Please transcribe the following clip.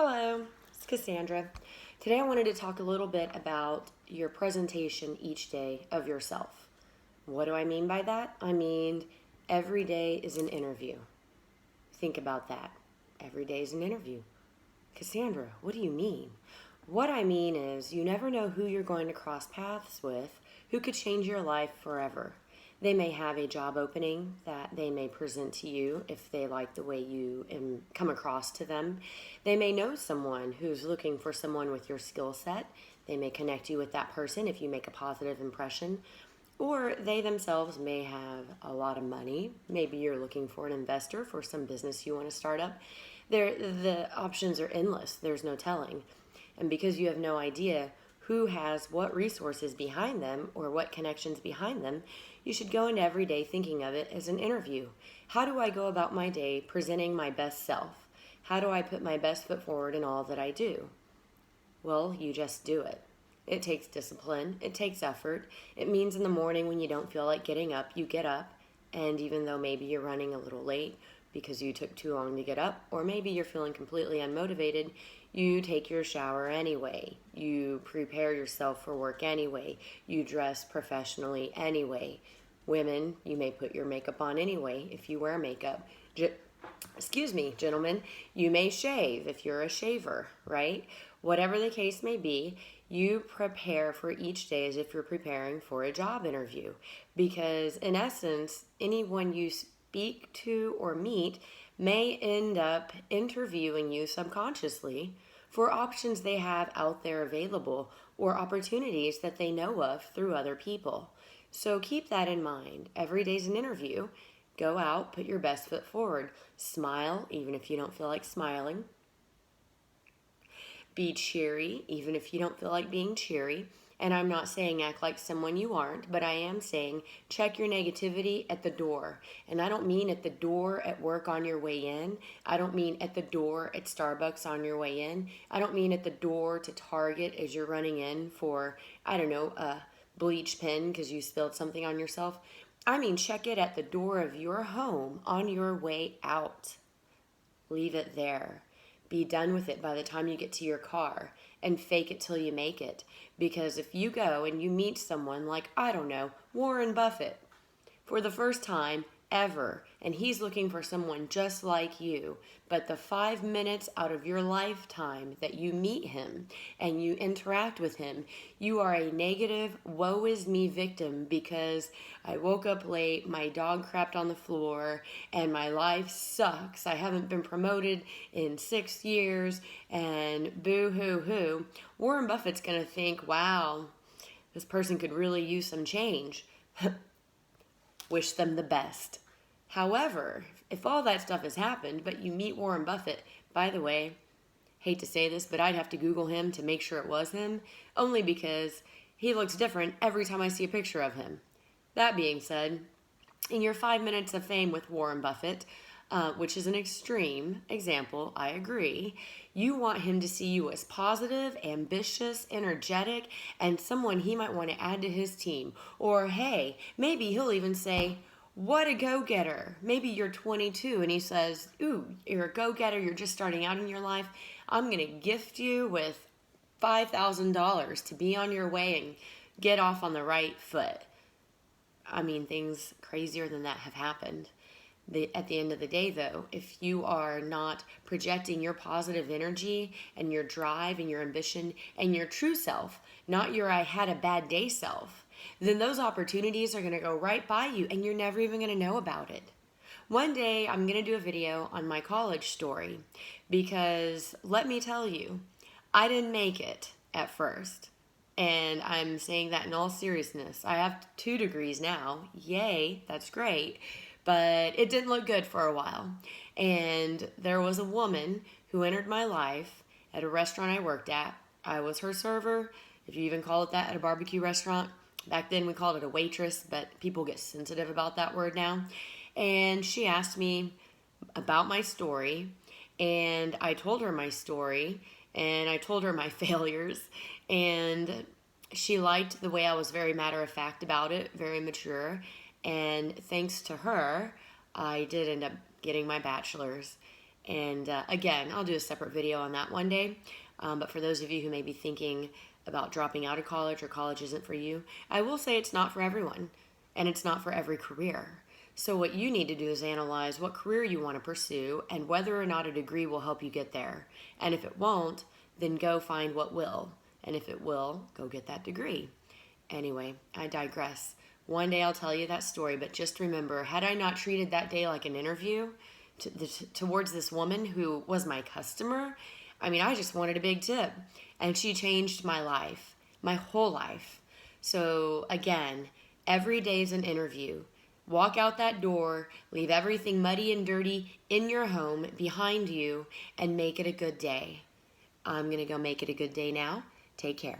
Hello, it's Cassandra. Today I wanted to talk a little bit about your presentation each day of yourself. What do I mean by that? I mean, every day is an interview. Think about that. Every day is an interview. Cassandra, what do you mean? What I mean is, you never know who you're going to cross paths with who could change your life forever. They may have a job opening that they may present to you if they like the way you come across to them. They may know someone who's looking for someone with your skill set. They may connect you with that person if you make a positive impression. Or they themselves may have a lot of money. Maybe you're looking for an investor for some business you want to start up. The options are endless. There's no telling. And because you have no idea who has what resources behind them or what connections behind them, you should go into every day thinking of it as an interview. How do I go about my day presenting my best self? How do I put my best foot forward in all that I do? Well, you just do it. It takes discipline. It takes effort. It means in the morning when you don't feel like getting up, you get up. And even though maybe you're running a little late because you took too long to get up, or maybe you're feeling completely unmotivated, you take your shower anyway. You prepare yourself for work anyway. You dress professionally anyway. Women, you may put your makeup on anyway if you wear makeup. Excuse me, gentlemen, you may shave if you're a shaver, right? Whatever the case may be, you prepare for each day as if you're preparing for a job interview. Because in essence, anyone you speak to or meet may end up interviewing you subconsciously for options they have out there available or opportunities that they know of through other people. So keep that in mind. Every day's an interview. Go out, put your best foot forward. Smile, even if you don't feel like smiling. Be cheery, even if you don't feel like being cheery. And I'm not saying act like someone you aren't, but I am saying check your negativity at the door. And I don't mean at the door at work on your way in. I don't mean at the door at Starbucks on your way in. I don't mean at the door to Target as you're running in for, a bleach pen because you spilled something on yourself. I mean check it at the door of your home on your way out. Leave it there. Be done with it by the time you get to your car and fake it till you make it. Because if you go and you meet someone like, Warren Buffett for the first time ever, and he's looking for someone just like you, but the 5 minutes out of your lifetime that you meet him and you interact with him, you are a negative woe is me victim because I woke up late, my dog crapped on the floor, and my life sucks. I haven't been promoted in 6 years, and boo hoo hoo. Warren Buffett's going to think, wow, this person could really use some change. Wish them the best. However, if all that stuff has happened, but you meet Warren Buffett, by the way, hate to say this, but I'd have to Google him to make sure it was him, only because he looks different every time I see a picture of him. That being said, in your 5 minutes of fame with Warren Buffett, which is an extreme example, I agree, you want him to see you as positive, ambitious, energetic, and someone he might want to add to his team. Or, hey, maybe he'll even say, what a go-getter. Maybe you're 22 and he says, ooh, you're a go-getter, you're just starting out in your life. I'm going to gift you with $5,000 to be on your way and get off on the right foot. I mean, things crazier than that have happened. At the end of the day, though, if you are not projecting your positive energy and your drive and your ambition and your true self, not your I had a bad day self, then those opportunities are going to go right by you and you're never even going to know about it. One day, I'm going to do a video on my college story because let me tell you, I didn't make it at first. And I'm saying that in all seriousness. I have 2 degrees now. Yay, that's great. But it didn't look good for a while. And there was a woman who entered my life at a restaurant I worked at. I was her server, if you even call it that, at a barbecue restaurant. Back then we called it a waitress, but people get sensitive about that word now. And she asked me about my story, and I told her my story, and I told her my failures, and she liked the way I was very matter-of-fact about it, very mature. And thanks to her, I did end up getting my bachelor's. And again, I'll do a separate video on that one day. But for those of you who may be thinking about dropping out of college or college isn't for you, I will say it's not for everyone and it's not for every career. So what you need to do is analyze what career you want to pursue and whether or not a degree will help you get there. And if it won't, then go find what will. And if it will, go get that degree. Anyway, I digress. One day I'll tell you that story, but just remember, had I not treated that day like an interview towards this woman who was my customer, I mean, I just wanted a big tip. And she changed my life, my whole life. So again, every day is an interview. Walk out that door, leave everything muddy and dirty in your home behind you, and make it a good day. I'm going to go make it a good day now. Take care.